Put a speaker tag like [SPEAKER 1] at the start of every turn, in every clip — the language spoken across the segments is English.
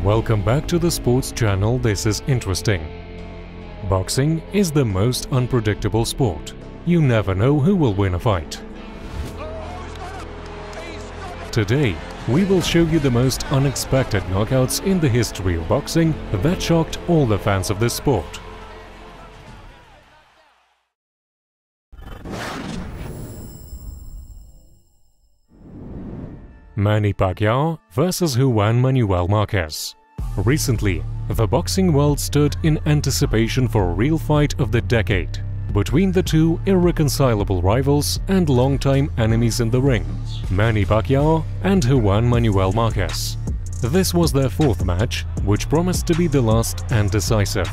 [SPEAKER 1] Welcome back to the sports channel. This is interesting. Boxing is the most unpredictable sport. You never know who will win a fight. Today, we will show you the most unexpected knockouts in the history of boxing that shocked all the fans of this sport. Manny Pacquiao versus Juan Manuel Marquez. Recently, the boxing world stood in anticipation for a real fight of the decade between the two irreconcilable rivals and longtime enemies in the ring, Manny Pacquiao and Juan Manuel Marquez. This was their fourth match, which promised to be the last and decisive.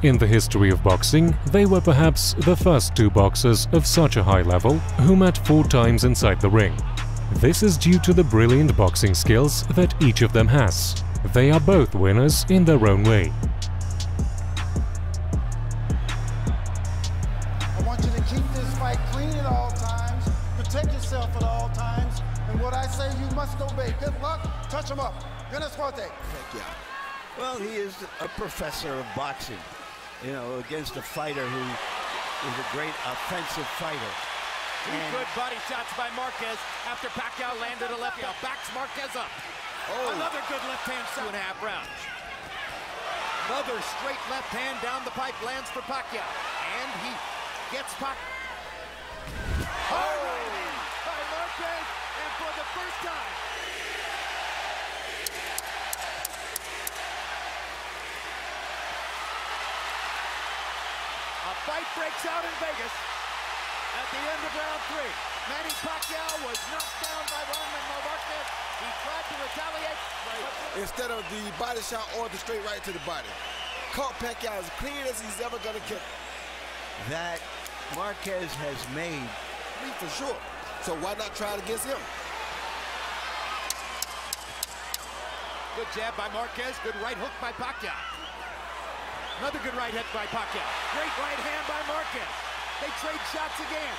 [SPEAKER 1] In the history of boxing, they were perhaps the first two boxers of such a high level who met 4 times inside the ring. This is due to the brilliant boxing skills that each of them has. They are both winners in their own way.
[SPEAKER 2] I want you to keep this fight clean at all times, protect yourself at all times, and what I say you must obey. Good luck, touch him up. Buenas suerte.
[SPEAKER 3] Well, he is a professor of boxing, you know, against a fighter who is a great offensive fighter.
[SPEAKER 4] Two good body shots by Marquez after Pacquiao landed a left. Backs Marquez up. Oh. Another good left hand shot. 2.5 rounds. Another straight left hand down the pipe lands for Pacquiao. And he gets Pacquiao. Hard right by Marquez, and for the first time. A fight breaks out in Vegas. At the end of round 3, Manny Pacquiao was knocked down by Juan Manuel Marquez. He tried to retaliate.
[SPEAKER 5] Instead of the body shot or the straight right to the body. Caught Pacquiao as clean as he's ever going to kick.
[SPEAKER 3] That Marquez has made.
[SPEAKER 5] Me for sure. So why not try it against him?
[SPEAKER 4] Good jab by Marquez. Good right hook by Pacquiao. Another good right hook by Pacquiao. Great right hand by Marquez. They trade shots again.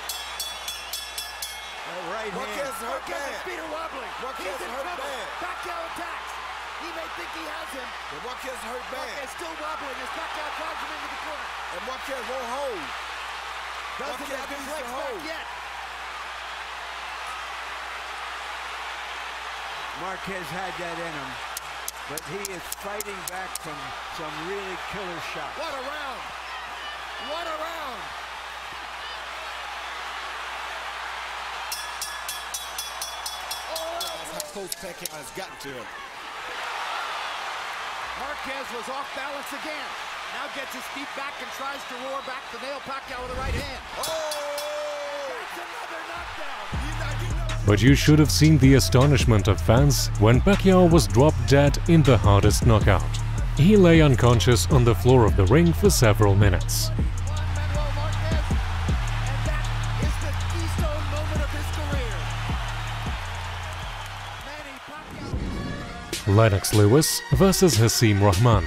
[SPEAKER 3] Right
[SPEAKER 5] Marquez
[SPEAKER 3] hand.
[SPEAKER 5] hurt bad.
[SPEAKER 4] Marquez's feet are wobbling.
[SPEAKER 5] Marquez
[SPEAKER 4] He's in
[SPEAKER 5] hurt
[SPEAKER 4] trouble.
[SPEAKER 5] bad.
[SPEAKER 4] Pacquiao attacks. He may think he has him.
[SPEAKER 5] And Marquez hurt bad.
[SPEAKER 4] Marquez still wobbling as Pacquiao drives him into the corner.
[SPEAKER 5] And Marquez won't hold.
[SPEAKER 4] Doesn't
[SPEAKER 5] Marquez
[SPEAKER 4] have his
[SPEAKER 5] needs to
[SPEAKER 4] legs
[SPEAKER 5] hold.
[SPEAKER 4] back yet.
[SPEAKER 3] Marquez had that in him, but he is fighting back from some really killer shots.
[SPEAKER 4] What a round. What a round.
[SPEAKER 5] That's how close Pacquiao has gotten to him.
[SPEAKER 4] Marquez was off balance again. Now gets his feet back and tries to roar back to nail Pacquiao with the right hand.
[SPEAKER 5] Oh!
[SPEAKER 4] That's another knockdown.
[SPEAKER 1] But you should have seen the astonishment of fans when Pacquiao was dropped dead in the hardest knockout. He lay unconscious on the floor of the ring for several minutes.
[SPEAKER 4] Juan Manuel Marquez, and that is the keystone moment of his career. Manny Pacquiao.
[SPEAKER 1] Lennox Lewis versus Hasim Rahman.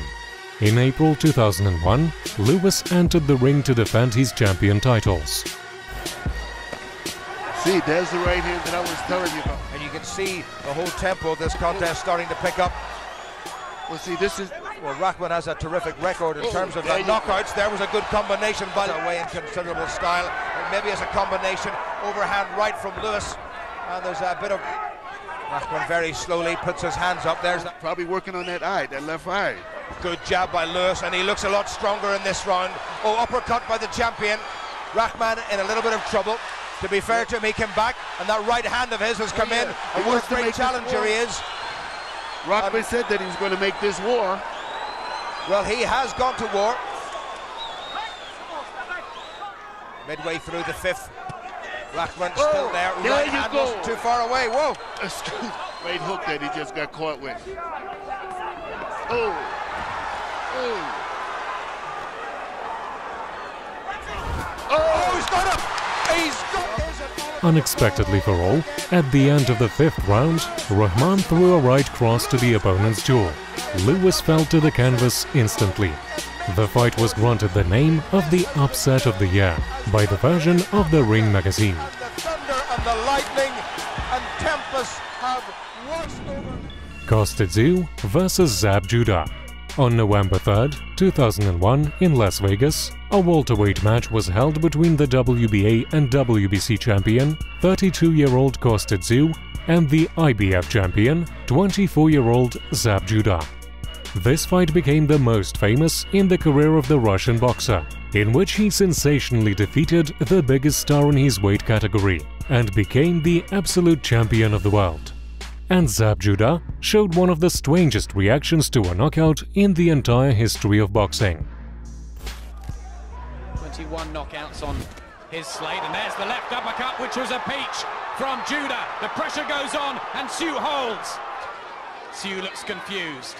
[SPEAKER 1] In April 2001, Lewis entered the ring to defend his champion titles.
[SPEAKER 6] See, there's the right hand that I was telling you about.
[SPEAKER 7] And you can see the whole tempo of this contest starting to pick up.
[SPEAKER 6] Well, see, this is...
[SPEAKER 7] Well, Rahman has a terrific record in terms of the knockouts. There was a good combination by the way in considerable style. And maybe as a combination, overhand right from Lewis. And there's a bit of... Rahman very slowly puts his hands up. There's that.
[SPEAKER 6] probably working on that eye, that left eye.
[SPEAKER 7] Good jab by Lewis, and he looks a lot stronger in this round. Oh, uppercut by the champion. Rahman in a little bit of trouble. To be fair to him, he came back, and that right hand of his has come in. And what a great challenger he is.
[SPEAKER 6] Rahman said that he was going to make this war.
[SPEAKER 7] Well, he has gone to war. Midway through the 5th. Rahman still there. Right hand wasn't too far away. Whoa.
[SPEAKER 6] Right hook that he just got caught with. Oh. Oh.
[SPEAKER 7] Oh, he's got him. He's got his.
[SPEAKER 1] Unexpectedly for all, at the end of the 5th round, Rahman threw a right cross to the opponent's jaw. Lewis fell to the canvas instantly. The fight was granted the name of the upset of the year by the version of the Ring magazine.
[SPEAKER 7] And the thunder and the lightning and tempest have washed over.
[SPEAKER 1] Kostya Tszyu vs Zab Judah. On November 3, 2001 in Las Vegas, a welterweight match was held between the WBA and WBC champion, 32-year-old Kostya Tszyu, and the IBF champion, 24-year-old Zab Judah. This fight became the most famous in the career of the Russian boxer, in which he sensationally defeated the biggest star in his weight category and became the absolute champion of the world. And Zab Judah showed one of the strangest reactions to a knockout in the entire history of boxing.
[SPEAKER 8] 21 knockouts on his slate, and there's the left uppercut, which was a peach from Judah. The pressure goes on, and Tszyu holds. Tszyu looks confused.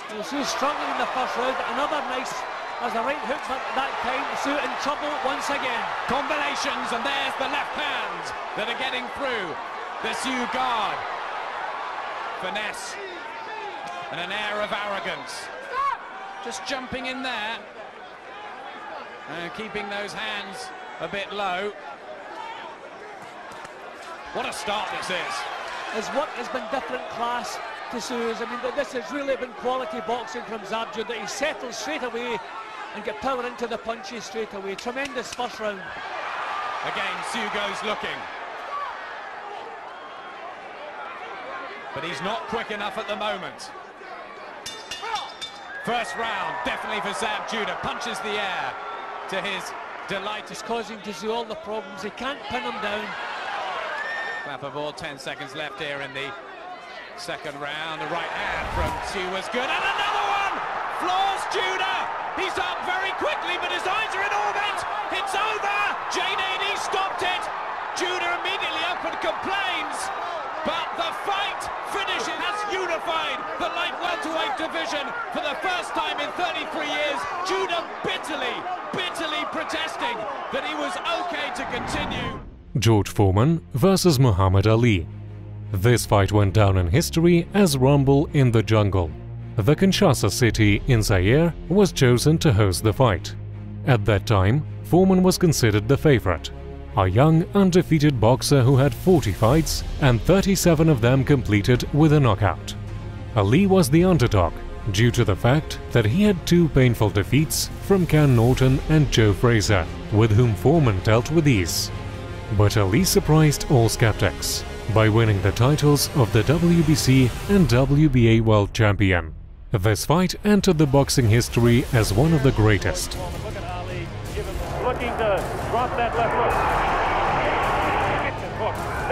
[SPEAKER 9] Tszyu struggling in the first round, another nice as a right hook, but that time Tszyu in trouble once again.
[SPEAKER 8] Combinations, and there's the left hands that are getting through the Tszyu guard. Finesse and an air of arrogance. Just jumping in there and keeping those hands a bit low. What a start this is.
[SPEAKER 9] Is what has been different class to Tszyu's. I mean, this has really been quality boxing from Zab Judah. He settles straight away and get power into the punches straight away. Tremendous first round.
[SPEAKER 8] Again, Tszyu goes looking. But he's not quick enough at the moment. First round, definitely for Zab Judah. Punches the air to his delight.
[SPEAKER 9] He's causing Tszyu all the problems. He can't pin him down.
[SPEAKER 8] Clap of all, 10 seconds left here in the second round. The right hand from Tszyu was good. And another one! Floors Judah! He's up very quickly, but his eyes are in orbit! It's over! J.D. stopped it! Judah immediately up and complains. But the fight finishes, has unified the light welterweight division for the first time in 33 years. Judah bitterly protesting that he was okay to continue.
[SPEAKER 1] George Foreman vs Muhammad Ali. This fight went down in history as Rumble in the Jungle. The Kinshasa city in Zaire was chosen to host the fight. At that time, Foreman was considered the favorite, a young, undefeated boxer who had 40 fights and 37 of them completed with a knockout. Ali was the underdog due to the fact that he had two painful defeats from Ken Norton and Joe Frazier, with whom Foreman dealt with ease. But Ali surprised all skeptics by winning the titles of the WBC and WBA World Champion. This fight entered the boxing history as one of the greatest.
[SPEAKER 10] Look at Ali, looking to drop that left hook.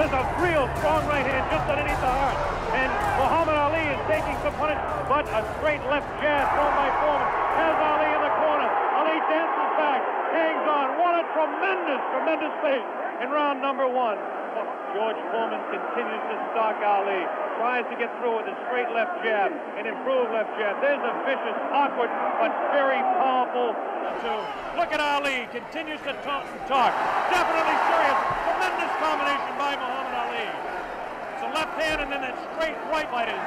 [SPEAKER 10] There's a real strong right hand just underneath the heart. And Muhammad Ali is taking some punishment, but a straight left jab thrown by Foreman has Ali in the corner. Ali dances back, hangs on. What a tremendous pace in round number one. George Foreman continues to stalk Ali, tries to get through with a straight left jab, an improved left jab. There's a vicious, awkward, but very powerful two. Look at Ali, continues to talk. Definitely serious, tremendous combination by Muhammad Ali. It's a left hand and then a straight right lighters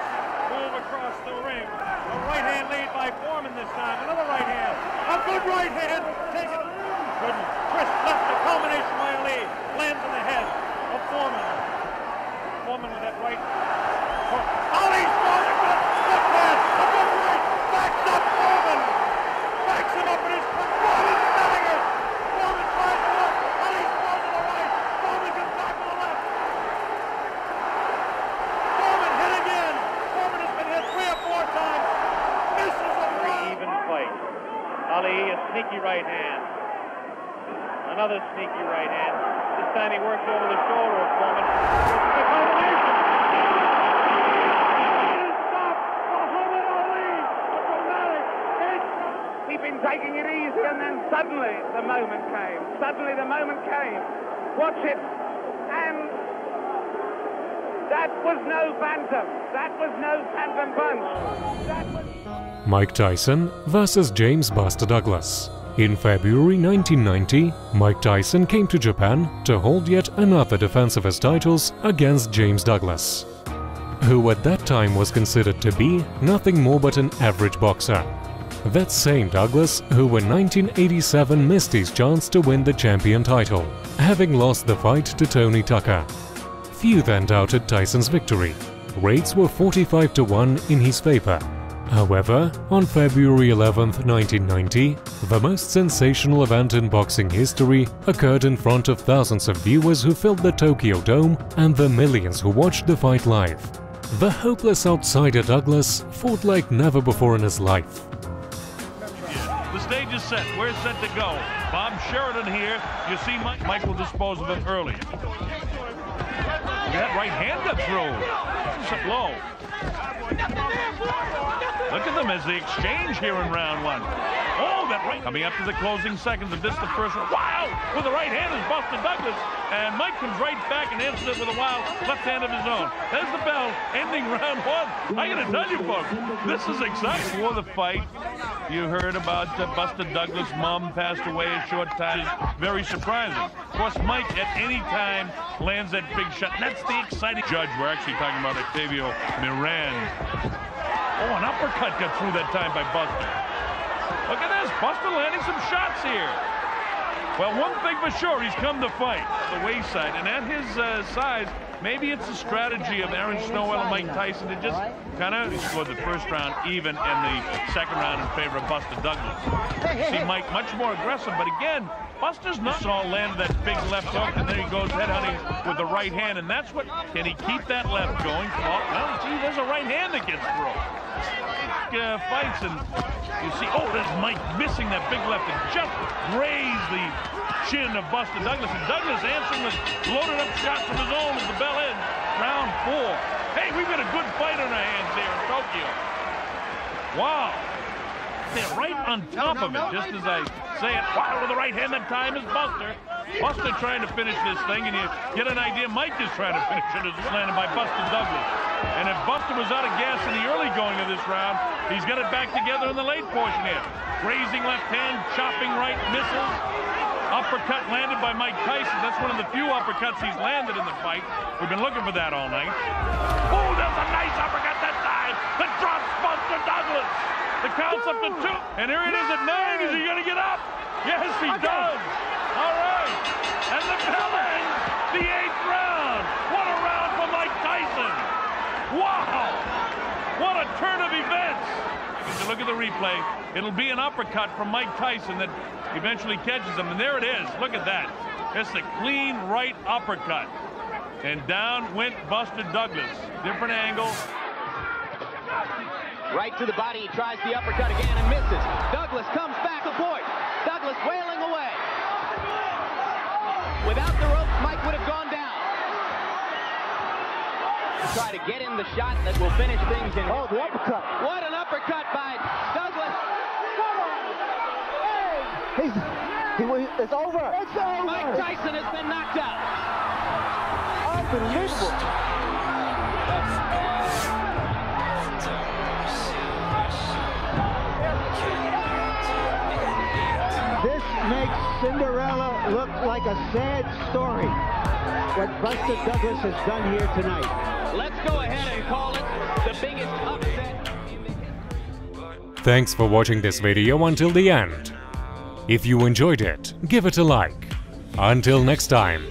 [SPEAKER 10] move across the ring. A right hand lead by Foreman this time, another right hand. A good right hand, take it. Goodness, twist left, a combination by Ali, lands in the head of Foreman. Foreman with that right. Ali's throwing a good left hand, a good right, backs up Foreman. Backs him up in his front. Foreman's setting it. Foreman tries to look. Ali's throwing to the right. Foreman comes back to the left. Foreman hit again. Foreman has been hit 3 or 4 times. Misses a very even fight. Ali, a sneaky right hand. Another sneaky right hand. This time he works over the shoulder of Foreman. The combination. Stop Muhammad Ali. A dramatic hit.
[SPEAKER 11] He'd been taking it easy, and then suddenly the moment came. Watch it. And that was no phantom. That was no phantom punch.
[SPEAKER 1] Mike Tyson vs James Buster Douglas. In February 1990, Mike Tyson came to Japan to hold yet another defense of his titles against James Douglas, who at that time was considered to be nothing more but an average boxer. That same Douglas who in 1987 missed his chance to win the champion title, having lost the fight to Tony Tucker. Few then doubted Tyson's victory. Rates were 45-1 in his favor. However, on February 11, 1990, the most sensational event in boxing history occurred in front of thousands of viewers who filled the Tokyo Dome and the millions who watched the fight live. The hopeless outsider Douglas fought like never before in his life.
[SPEAKER 12] The stage is set. We're set to go. Bob Sheridan here. You see Mike will dispose of him early. That right hand got through. It's low. Look at them as they exchange here in round one. Oh, that right. Coming up to the closing seconds of this, the first one. Wow! With the right hand is Buster Douglas. And Mike comes right back and answers it with a wild left hand of his own. There's the bell, ending round one. I gotta tell you, folks, this is exciting. Before the fight, you heard about Buster Douglas' mom passed away a short time. It's very surprising. Of course, Mike at any time lands that big shot. That's the exciting judge. We're actually talking about Octavio Miran. Oh, an uppercut got through that time by Buster. Look at this, Buster landing some shots here. Well, one thing for sure, he's come to fight. The wayside, and at his size, maybe it's a strategy of Aaron Snowell and Mike Tyson to just kind of score the first round even and the second round in favor of Buster Douglas. See Mike much more aggressive, but again, Buster's not all land that big left hook, and then he goes headhunting with the right hand, and that's what, can he keep that left going? Well, gee, there's a right hand that gets through. Fights, and you see, oh, there's Mike missing that big left and just grazed the chin of Buster Douglas, and Douglas answering with loaded up shots of his own as the bell ends. Round 4. Hey, we've got a good fight on our hands there in Tokyo. Wow. They're right on top of it, just as I say it. Wow, with the right hand that time is Buster. Buster trying to finish this thing, and you get an idea Mike is trying to finish it. It's landed by Buster Douglas. And if Buster was out of gas in the early going of this round, he's got it back together in the late portion here. Grazing left hand, chopping right, misses. Uppercut landed by Mike Tyson. That's one of the few uppercuts he's landed in the fight. We've been looking for that all night. Oh, there's a nice uppercut that time that drops Buster Douglas. The count's up to 2, and here it is at 9. Is he going to get up? Yes, he does. All right, and the bell ends the 8th round. What a round for Mike Tyson. Wow, what a turn of events. If you look at the replay, it'll be an uppercut from Mike Tyson that eventually catches him, and there it is. Look at that. It's a clean right uppercut, and down went Buster Douglas. Different angle.
[SPEAKER 13] Right to the body, he tries the uppercut again and misses. Douglas comes back to point. Douglas wailing away. Without the rope, Mike would have gone down. Try to get in the shot that will finish things in. Oh, the uppercut. What an uppercut by Douglas.
[SPEAKER 14] It's over. It's over.
[SPEAKER 13] Mike Tyson has been knocked out.
[SPEAKER 14] Unbelievable. This makes Cinderella look like a sad story, what Buster Douglas has done here tonight.
[SPEAKER 13] Let's go ahead and call it the biggest upset.
[SPEAKER 1] Thanks for watching this video until the end. If you enjoyed it, give it a like. Until next time.